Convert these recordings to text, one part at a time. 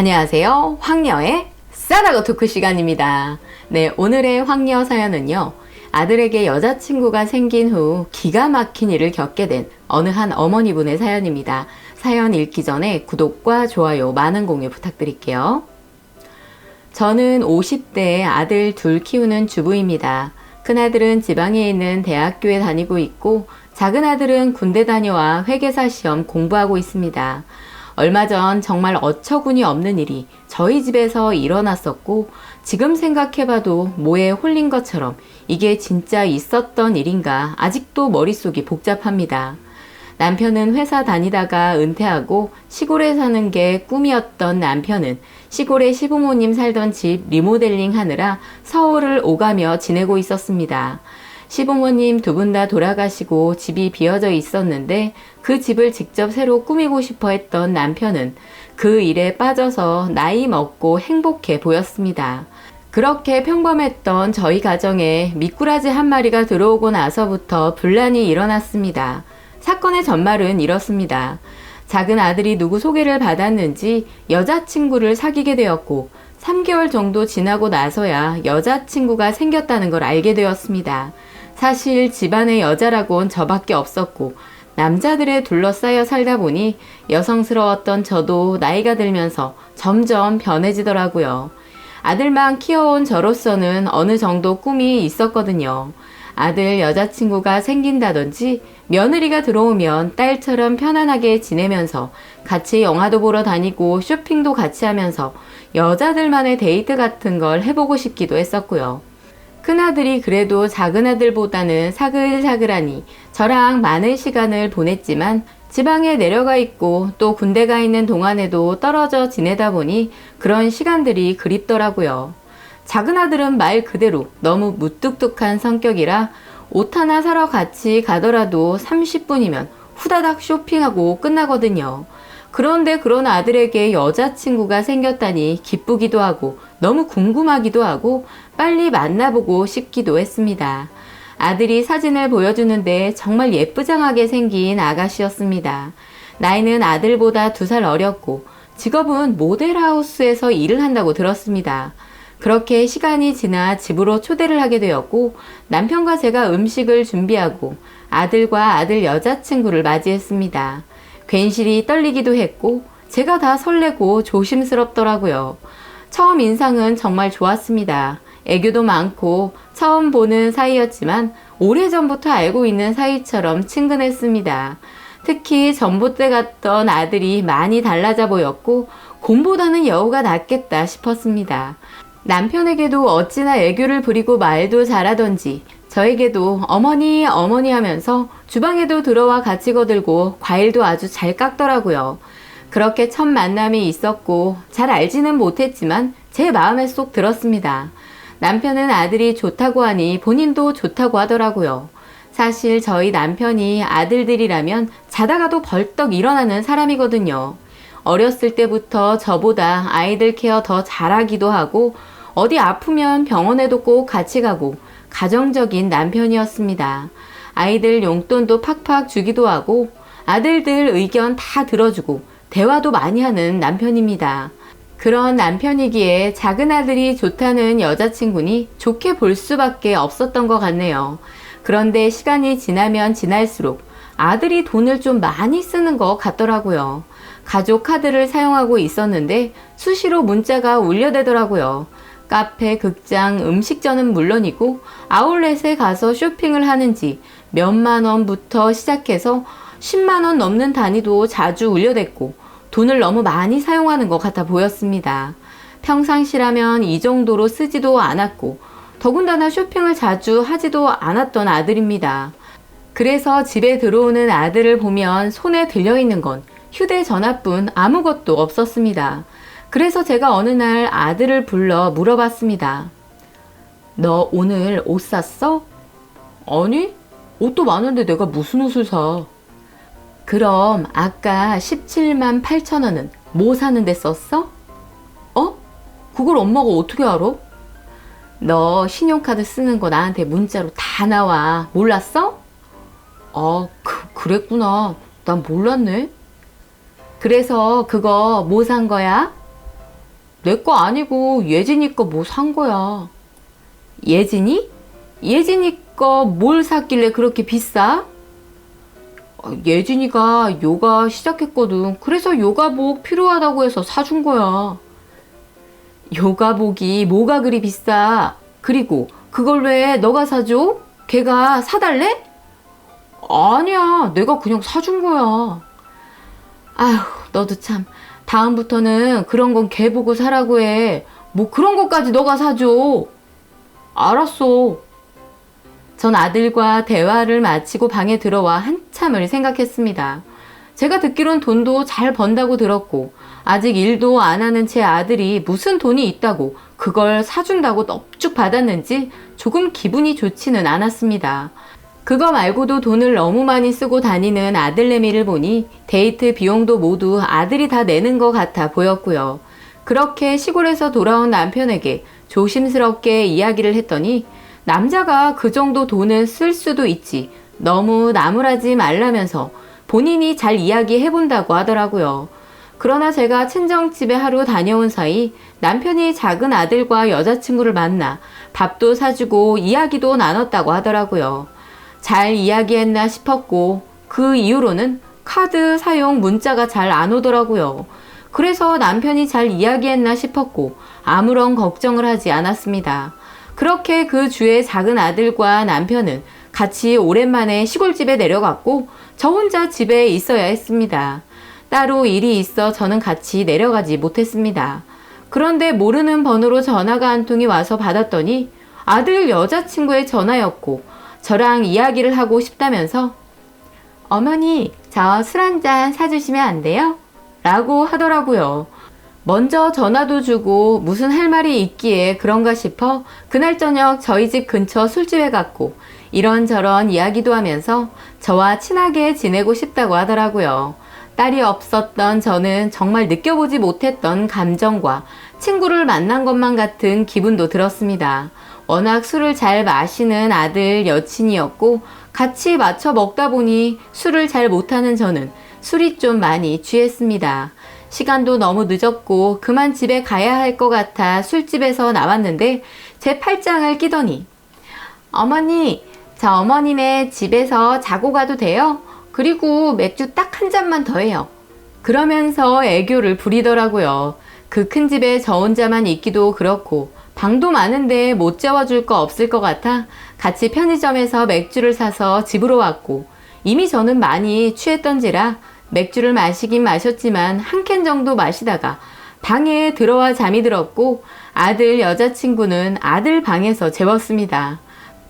안녕하세요. 황녀의 싸다고 토크 시간입니다. 네, 오늘의 황녀 사연은요. 아들에게 여자친구가 생긴 후 기가 막힌 일을 겪게 된 어느 한 어머니분의 사연입니다. 사연 읽기 전에 구독과 좋아요, 많은 공유 부탁드릴게요. 저는 50대에 아들 둘 키우는 주부입니다. 큰아들은 지방에 있는 대학교에 다니고 있고 작은 아들은 군대 다녀와 회계사 시험 공부하고 있습니다. 얼마 전 정말 어처구니 없는 일이 저희 집에서 일어났었고 지금 생각해봐도 뭐에 홀린 것처럼 이게 진짜 있었던 일인가 아직도 머릿속이 복잡합니다. 남편은 회사 다니다가 은퇴하고 시골에 사는 게 꿈이었던 남편은 시골에 시부모님 살던 집 리모델링 하느라 서울을 오가며 지내고 있었습니다. 시부모님 두 분 다 돌아가시고 집이 비어져 있었는데 그 집을 직접 새로 꾸미고 싶어 했던 남편은 그 일에 빠져서 나이 먹고 행복해 보였습니다. 그렇게 평범했던 저희 가정에 미꾸라지 한 마리가 들어오고 나서부터 분란이 일어났습니다. 사건의 전말은 이렇습니다. 작은 아들이 누구 소개를 받았는지 여자친구를 사귀게 되었고 3개월 정도 지나고 나서야 여자친구가 생겼다는 걸 알게 되었습니다. 사실 집안에 여자라곤 저밖에 없었고 남자들에 둘러싸여 살다 보니 여성스러웠던 저도 나이가 들면서 점점 변해지더라고요. 아들만 키워온 저로서는 어느 정도 꿈이 있었거든요. 아들 여자친구가 생긴다든지 며느리가 들어오면 딸처럼 편안하게 지내면서 같이 영화도 보러 다니고 쇼핑도 같이 하면서 여자들만의 데이트 같은 걸 해보고 싶기도 했었고요. 큰아들이 그래도 작은아들보다는 사글사글하니 저랑 많은 시간을 보냈지만 지방에 내려가 있고 또 군대 가 있는 동안에도 떨어져 지내다 보니 그런 시간들이 그립더라고요. 작은아들은 말 그대로 너무 무뚝뚝한 성격이라 옷 하나 사러 같이 가더라도 30분이면 후다닥 쇼핑하고 끝나거든요. 그런데 그런 아들에게 여자친구가 생겼다니 기쁘기도 하고 너무 궁금하기도 하고 빨리 만나보고 싶기도 했습니다. 아들이 사진을 보여주는데 정말 예쁘장하게 생긴 아가씨였습니다. 나이는 아들보다 2살 어렸고 직업은 모델하우스에서 일을 한다고 들었습니다. 그렇게 시간이 지나 집으로 초대를 하게 되었고 남편과 제가 음식을 준비하고 아들과 아들 여자친구를 맞이했습니다. 괜시리 떨리기도 했고 제가 다 설레고 조심스럽더라고요. 처음 인상은 정말 좋았습니다. 애교도 많고 처음 보는 사이였지만 오래전부터 알고 있는 사이처럼 친근했습니다. 특히 전봇대 같던 아들이 많이 달라져 보였고 곰보다는 여우가 낫겠다 싶었습니다. 남편에게도 어찌나 애교를 부리고 말도 잘하던지 저에게도 어머니 어머니 하면서 주방에도 들어와 같이 거들고 과일도 아주 잘 깎더라고요. 그렇게 첫 만남이 있었고 잘 알지는 못했지만 제 마음에 쏙 들었습니다. 남편은 아들이 좋다고 하니 본인도 좋다고 하더라고요. 사실 저희 남편이 아들들이라면 자다가도 벌떡 일어나는 사람이거든요. 어렸을 때부터 저보다 아이들 케어 더 잘하기도 하고 어디 아프면 병원에도 꼭 같이 가고 가정적인 남편이었습니다. 아이들 용돈도 팍팍 주기도 하고 아들들 의견 다 들어주고 대화도 많이 하는 남편입니다. 그런 남편이기에 작은 아들이 좋다는 여자친구니 좋게 볼 수밖에 없었던 것 같네요. 그런데 시간이 지나면 지날수록 아들이 돈을 좀 많이 쓰는 것 같더라고요. 가족 카드를 사용하고 있었는데 수시로 문자가 울려대더라고요. 카페, 극장, 음식점은 물론이고 아울렛에 가서 쇼핑을 하는지 몇만 원부터 시작해서 10만 원 넘는 단위도 자주 울려댔고 돈을 너무 많이 사용하는 것 같아 보였습니다. 평상시라면 이 정도로 쓰지도 않았고 더군다나 쇼핑을 자주 하지도 않았던 아들입니다. 그래서 집에 들어오는 아들을 보면 손에 들려있는 건 휴대전화뿐 아무것도 없었습니다. 그래서 제가 어느 날 아들을 불러 물어봤습니다. 너 오늘 옷 샀어? 아니, 옷도 많은데 내가 무슨 옷을 사? 그럼 아까 17만 8천 원은 뭐 사는데 썼어? 어? 그걸 엄마가 어떻게 알아? 너 신용카드 쓰는 거 나한테 문자로 다 나와. 몰랐어? 아, 그랬구나. 난 몰랐네. 그래서 그거 뭐 산 거야? 내 거 아니고 예진이 거 뭐 산 거야. 예진이? 예진이 거 뭘 샀길래 그렇게 비싸? 예진이가 요가 시작했거든. 그래서 요가복 필요하다고 해서 사준 거야. 요가복이 뭐가 그리 비싸? 그리고 그걸 왜 너가 사줘? 걔가 사달래? 아니야, 내가 그냥 사준 거야. 아휴, 너도 참. 다음부터는 그런 건 걔 보고 사라고 해. 뭐 그런 것까지 너가 사줘. 알았어. 전 아들과 대화를 마치고 방에 들어와 한참을 생각했습니다. 제가 듣기론 돈도 잘 번다고 들었고 아직 일도 안 하는 제 아들이 무슨 돈이 있다고 그걸 사준다고 넙죽 받았는지 조금 기분이 좋지는 않았습니다. 그거 말고도 돈을 너무 많이 쓰고 다니는 아들내미를 보니 데이트 비용도 모두 아들이 다 내는 것 같아 보였고요. 그렇게 시골에서 돌아온 남편에게 조심스럽게 이야기를 했더니 남자가 그 정도 돈을 쓸 수도 있지 너무 나무라지 말라면서 본인이 잘 이야기해본다고 하더라고요. 그러나 제가 친정집에 하루 다녀온 사이 남편이 작은 아들과 여자친구를 만나 밥도 사주고 이야기도 나눴다고 하더라고요. 잘 이야기했나 싶었고 그 이후로는 카드 사용 문자가 잘 안 오더라고요. 그래서 남편이 잘 이야기했나 싶었고 아무런 걱정을 하지 않았습니다. 그렇게 그 주에 작은 아들과 남편은 같이 오랜만에 시골집에 내려갔고 저 혼자 집에 있어야 했습니다. 따로 일이 있어 저는 같이 내려가지 못했습니다. 그런데 모르는 번호로 전화가 한 통이 와서 받았더니 아들 여자친구의 전화였고 저랑 이야기를 하고 싶다면서 어머니, 저 술 한잔 사주시면 안 돼요? 라고 하더라고요. 먼저 전화도 주고 무슨 할 말이 있기에 그런가 싶어 그날 저녁 저희 집 근처 술집에 갔고 이런저런 이야기도 하면서 저와 친하게 지내고 싶다고 하더라고요. 딸이 없었던 저는 정말 느껴보지 못했던 감정과 친구를 만난 것만 같은 기분도 들었습니다. 워낙 술을 잘 마시는 아들 여친이었고 같이 맞춰 먹다 보니 술을 잘 못하는 저는 술이 좀 많이 취했습니다. 시간도 너무 늦었고 그만 집에 가야 할 것 같아 술집에서 나왔는데 제 팔짱을 끼더니 어머니, 저 어머니네 집에서 자고 가도 돼요? 그리고 맥주 딱 한 잔만 더 해요. 그러면서 애교를 부리더라고요. 그 큰 집에 저 혼자만 있기도 그렇고 방도 많은데 못 재워줄 거 없을 것 같아 같이 편의점에서 맥주를 사서 집으로 왔고 이미 저는 많이 취했던지라 맥주를 마시긴 마셨지만 한 캔 정도 마시다가 방에 들어와 잠이 들었고 아들 여자친구는 아들 방에서 재웠습니다.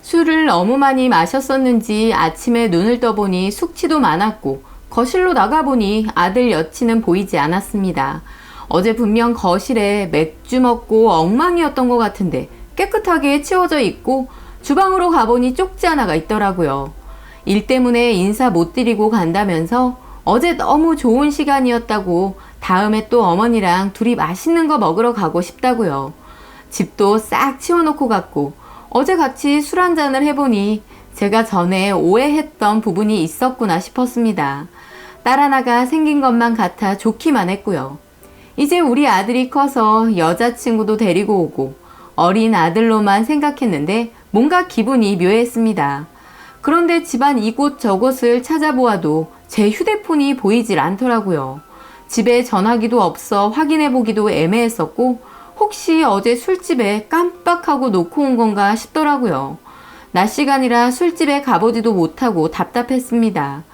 술을 너무 많이 마셨었는지 아침에 눈을 떠보니 숙취도 많았고 거실로 나가보니 아들 여친은 보이지 않았습니다. 어제 분명 거실에 맥주 먹고 엉망이었던 것 같은데 깨끗하게 치워져 있고 주방으로 가보니 쪽지 하나가 있더라고요. 일 때문에 인사 못 드리고 간다면서 어제 너무 좋은 시간이었다고 다음에 또 어머니랑 둘이 맛있는 거 먹으러 가고 싶다고요. 집도 싹 치워놓고 갔고 어제 같이 술 한잔을 해보니 제가 전에 오해했던 부분이 있었구나 싶었습니다. 딸 하나가 생긴 것만 같아 좋기만 했고요. 이제 우리 아들이 커서 여자친구도 데리고 오고 어린 아들로만 생각했는데 뭔가 기분이 묘했습니다. 그런데 집안 이곳저곳을 찾아보아도 제 휴대폰이 보이질 않더라고요. 집에 전화기도 없어 확인해보기도 애매했었고 혹시 어제 술집에 깜빡하고 놓고 온 건가 싶더라고요. 낮 시간이라 술집에 가보지도 못하고 답답했습니다.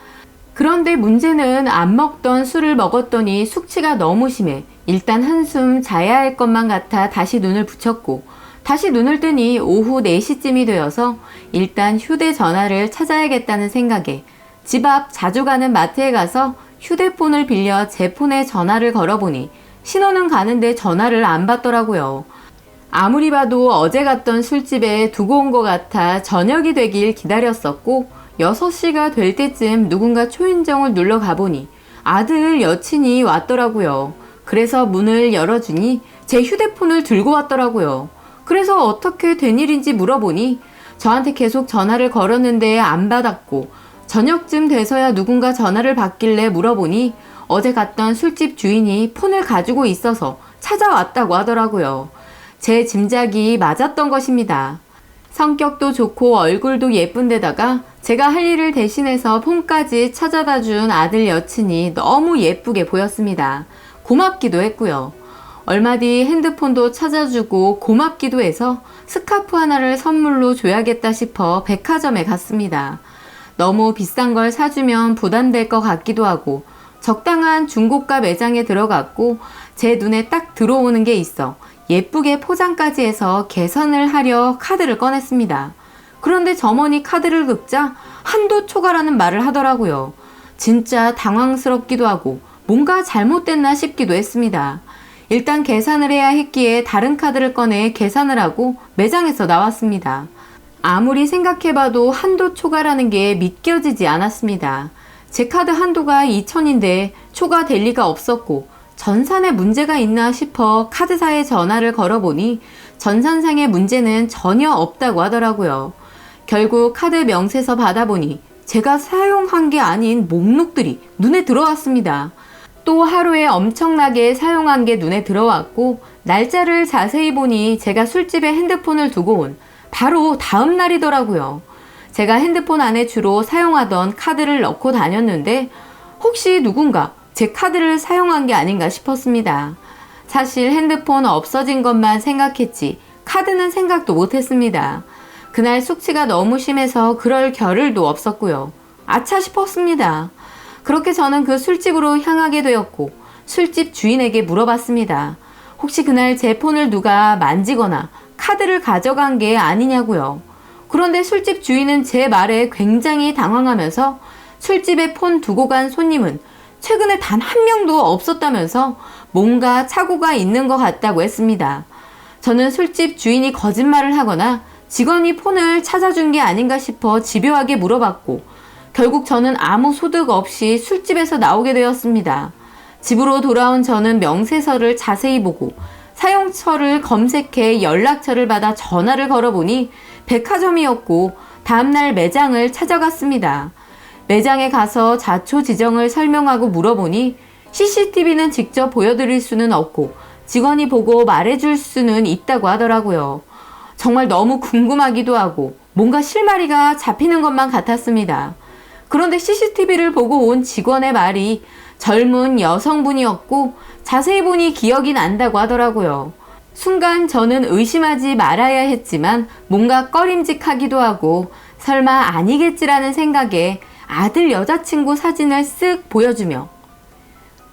그런데 문제는 안 먹던 술을 먹었더니 숙취가 너무 심해 일단 한숨 자야 할 것만 같아 다시 눈을 붙였고 다시 눈을 뜨니 오후 4시쯤이 되어서 일단 휴대전화를 찾아야겠다는 생각에 집 앞 자주 가는 마트에 가서 휴대폰을 빌려 제 폰에 전화를 걸어보니 신호는 가는데 전화를 안 받더라고요. 아무리 봐도 어제 갔던 술집에 두고 온 것 같아 저녁이 되길 기다렸었고 6시가 될 때쯤 누군가 초인종을 눌러 가보니 아들 여친이 왔더라고요. 그래서 문을 열어주니 제 휴대폰을 들고 왔더라고요. 그래서 어떻게 된 일인지 물어보니 저한테 계속 전화를 걸었는데 안 받았고 저녁쯤 돼서야 누군가 전화를 받길래 물어보니 어제 갔던 술집 주인이 폰을 가지고 있어서 찾아왔다고 하더라고요. 제 짐작이 맞았던 것입니다. 성격도 좋고 얼굴도 예쁜데다가 제가 할 일을 대신해서 폰까지 찾아다 준 아들 여친이 너무 예쁘게 보였습니다. 고맙기도 했고요. 얼마 뒤 핸드폰도 찾아주고 고맙기도 해서 스카프 하나를 선물로 줘야겠다 싶어 백화점에 갔습니다. 너무 비싼 걸 사주면 부담될 것 같기도 하고 적당한 중고가 매장에 들어갔고 제 눈에 딱 들어오는 게 있어 예쁘게 포장까지 해서 계산을 하려 카드를 꺼냈습니다. 그런데 점원이 카드를 긁자 한도 초과라는 말을 하더라고요. 진짜 당황스럽기도 하고 뭔가 잘못됐나 싶기도 했습니다. 일단 계산을 해야 했기에 다른 카드를 꺼내 계산을 하고 매장에서 나왔습니다. 아무리 생각해봐도 한도 초과라는 게 믿겨지지 않았습니다. 제 카드 한도가 2,000인데 초과될 리가 없었고 전산에 문제가 있나 싶어 카드사에 전화를 걸어보니 전산상의 문제는 전혀 없다고 하더라고요. 결국 카드 명세서 받아보니 제가 사용한 게 아닌 목록들이 눈에 들어왔습니다. 또 하루에 엄청나게 사용한 게 눈에 들어왔고 날짜를 자세히 보니 제가 술집에 핸드폰을 두고 온 바로 다음 날이더라고요. 제가 핸드폰 안에 주로 사용하던 카드를 넣고 다녔는데 혹시 누군가 제 카드를 사용한 게 아닌가 싶었습니다. 사실 핸드폰 없어진 것만 생각했지 카드는 생각도 못했습니다. 그날 숙취가 너무 심해서 그럴 겨를도 없었고요. 아차 싶었습니다. 그렇게 저는 그 술집으로 향하게 되었고 술집 주인에게 물어봤습니다. 혹시 그날 제 폰을 누가 만지거나 카드를 가져간 게 아니냐고요. 그런데 술집 주인은 제 말에 굉장히 당황하면서 술집에 폰 두고 간 손님은 최근에 단 한 명도 없었다면서 뭔가 착오가 있는 것 같다고 했습니다. 저는 술집 주인이 거짓말을 하거나 직원이 폰을 찾아준 게 아닌가 싶어 집요하게 물어봤고 결국 저는 아무 소득 없이 술집에서 나오게 되었습니다. 집으로 돌아온 저는 명세서를 자세히 보고 사용처를 검색해 연락처를 받아 전화를 걸어보니 백화점이었고 다음날 매장을 찾아갔습니다. 매장에 가서 자초지정을 설명하고 물어보니 CCTV는 직접 보여드릴 수는 없고 직원이 보고 말해줄 수는 있다고 하더라고요. 정말 너무 궁금하기도 하고 뭔가 실마리가 잡히는 것만 같았습니다. 그런데 CCTV를 보고 온 직원의 말이 젊은 여성분이었고 자세히 보니 기억이 난다고 하더라고요. 순간 저는 의심하지 말아야 했지만 뭔가 꺼림직하기도 하고 설마 아니겠지라는 생각에 아들 여자친구 사진을 쓱 보여주며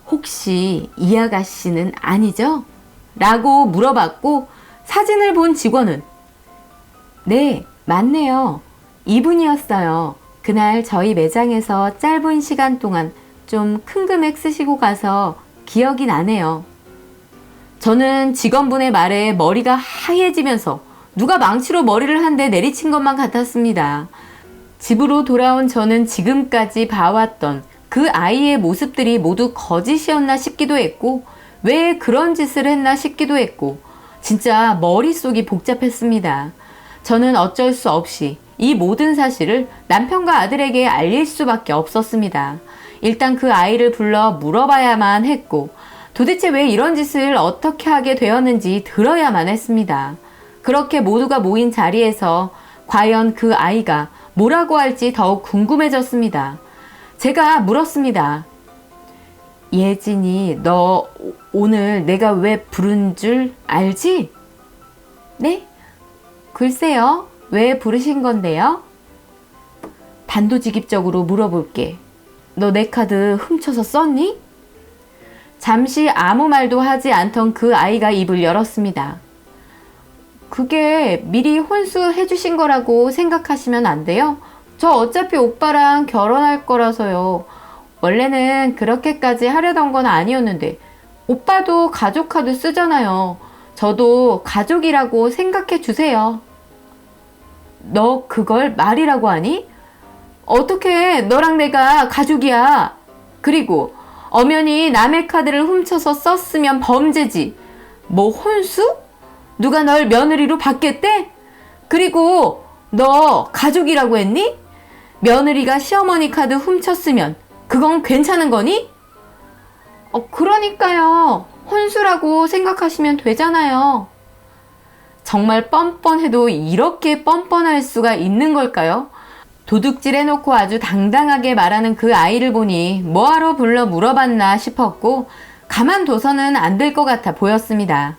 혹시 이 아가씨는 아니죠? 라고 물어봤고 사진을 본 직원은 네, 맞네요. 이분이었어요. 그날 저희 매장에서 짧은 시간 동안 좀 큰 금액 쓰시고 가서 기억이 나네요. 저는 직원분의 말에 머리가 하얘지면서 누가 망치로 머리를 한 대 내리친 것만 같았습니다. 집으로 돌아온 저는 지금까지 봐왔던 그 아이의 모습들이 모두 거짓이었나 싶기도 했고 왜 그런 짓을 했나 싶기도 했고 진짜 머릿속이 복잡했습니다. 저는 어쩔 수 없이 이 모든 사실을 남편과 아들에게 알릴 수밖에 없었습니다. 일단 그 아이를 불러 물어봐야만 했고 도대체 왜 이런 짓을 어떻게 하게 되었는지 들어야만 했습니다. 그렇게 모두가 모인 자리에서 과연 그 아이가 뭐라고 할지 더욱 궁금해졌습니다. 제가 물었습니다. 예진이, 너 오늘 내가 왜 부른 줄 알지? 네? 글쎄요. 왜 부르신 건데요? 단도직입적으로 물어볼게. 너 내 카드 훔쳐서 썼니? 잠시 아무 말도 하지 않던 그 아이가 입을 열었습니다. 그게 미리 혼수해 주신 거라고 생각하시면 안 돼요? 저 어차피 오빠랑 결혼할 거라서요. 원래는 그렇게까지 하려던 건 아니었는데 오빠도 가족 카드 쓰잖아요. 저도 가족이라고 생각해 주세요. 너 그걸 말이라고 하니? 어떻게 너랑 내가 가족이야? 그리고 엄연히 남의 카드를 훔쳐서 썼으면 범죄지. 뭐 혼수? 누가 널 며느리로 받겠대? 그리고 너 가족이라고 했니? 며느리가 시어머니 카드 훔쳤으면 그건 괜찮은 거니? 그러니까요. 혼수라고 생각하시면 되잖아요. 정말 뻔뻔해도 이렇게 뻔뻔할 수가 있는 걸까요? 도둑질 해놓고 아주 당당하게 말하는 그 아이를 보니 뭐하러 불러 물어봤나 싶었고 가만둬서는 안 될 것 같아 보였습니다.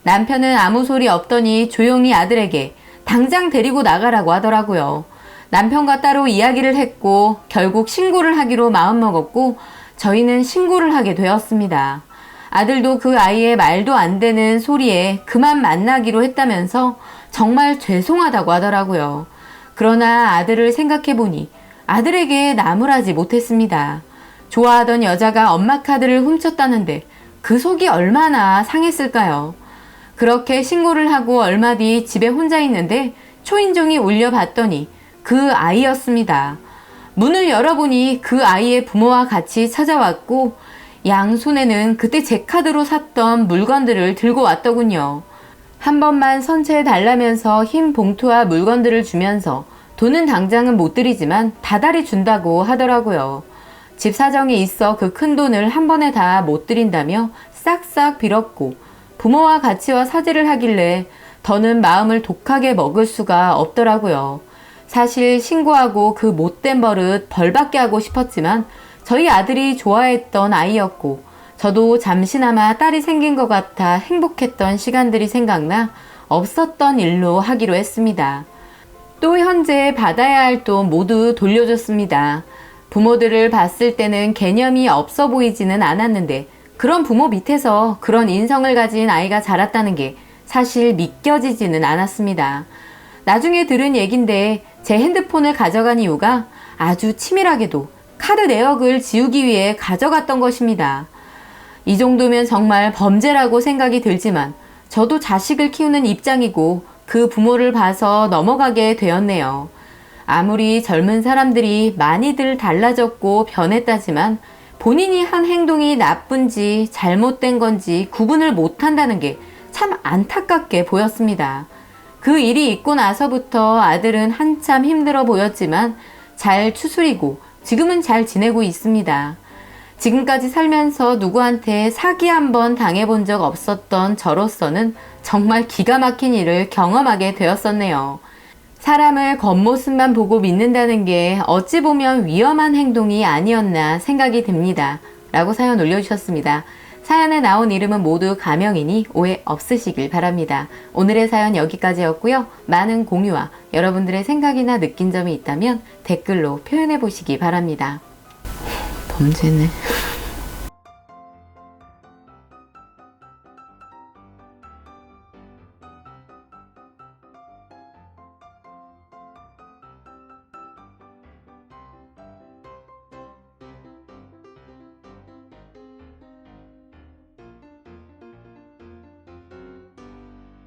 남편은 아무 소리 없더니 조용히 아들에게 당장 데리고 나가라고 하더라고요. 남편과 따로 이야기를 했고 결국 신고를 하기로 마음먹었고 저희는 신고를 하게 되었습니다. 아들도 그 아이의 말도 안 되는 소리에 그만 만나기로 했다면서 정말 죄송하다고 하더라고요. 그러나 아들을 생각해보니 아들에게 나무라지 못했습니다. 좋아하던 여자가 엄마 카드를 훔쳤다는데 그 속이 얼마나 상했을까요? 그렇게 신고를 하고 얼마 뒤 집에 혼자 있는데 초인종이 울려봤더니 그 아이였습니다. 문을 열어보니 그 아이의 부모와 같이 찾아왔고 양손에는 그때 제 카드로 샀던 물건들을 들고 왔더군요. 한 번만 선체해달라면서 흰 봉투와 물건들을 주면서 돈은 당장은 못 드리지만 다달이 준다고 하더라고요. 집 사정이 있어 그 큰 돈을 한 번에 다 못 드린다며 싹싹 빌었고 부모와 같이 와 사죄를 하길래 더는 마음을 독하게 먹을 수가 없더라고요. 사실 신고하고 그 못된 버릇 벌받게 하고 싶었지만 저희 아들이 좋아했던 아이였고 저도 잠시나마 딸이 생긴 것 같아 행복했던 시간들이 생각나 없었던 일로 하기로 했습니다. 또 현재 받아야 할 돈 모두 돌려줬습니다. 부모들을 봤을 때는 개념이 없어 보이지는 않았는데 그런 부모 밑에서 그런 인성을 가진 아이가 자랐다는 게 사실 믿겨지지는 않았습니다. 나중에 들은 얘긴데 제 핸드폰을 가져간 이유가 아주 치밀하게도 카드 내역을 지우기 위해 가져갔던 것입니다. 이 정도면 정말 범죄라고 생각이 들지만 저도 자식을 키우는 입장이고 그 부모를 봐서 넘어가게 되었네요. 아무리 젊은 사람들이 많이들 달라졌고 변했다지만 본인이 한 행동이 나쁜지 잘못된 건지 구분을 못한다는 게 참 안타깝게 보였습니다. 그 일이 있고 나서부터 아들은 한참 힘들어 보였지만 잘 추스리고 지금은 잘 지내고 있습니다. 지금까지 살면서 누구한테 사기 한번 당해본 적 없었던 저로서는 정말 기가 막힌 일을 경험하게 되었었네요. 사람을 겉모습만 보고 믿는다는 게 어찌 보면 위험한 행동이 아니었나 생각이 듭니다. 라고 사연 올려주셨습니다. 사연에 나온 이름은 모두 가명이니 오해 없으시길 바랍니다. 오늘의 사연 여기까지였고요. 많은 공유와 여러분들의 생각이나 느낀 점이 있다면 댓글로 표현해 보시기 바랍니다. 범죄네.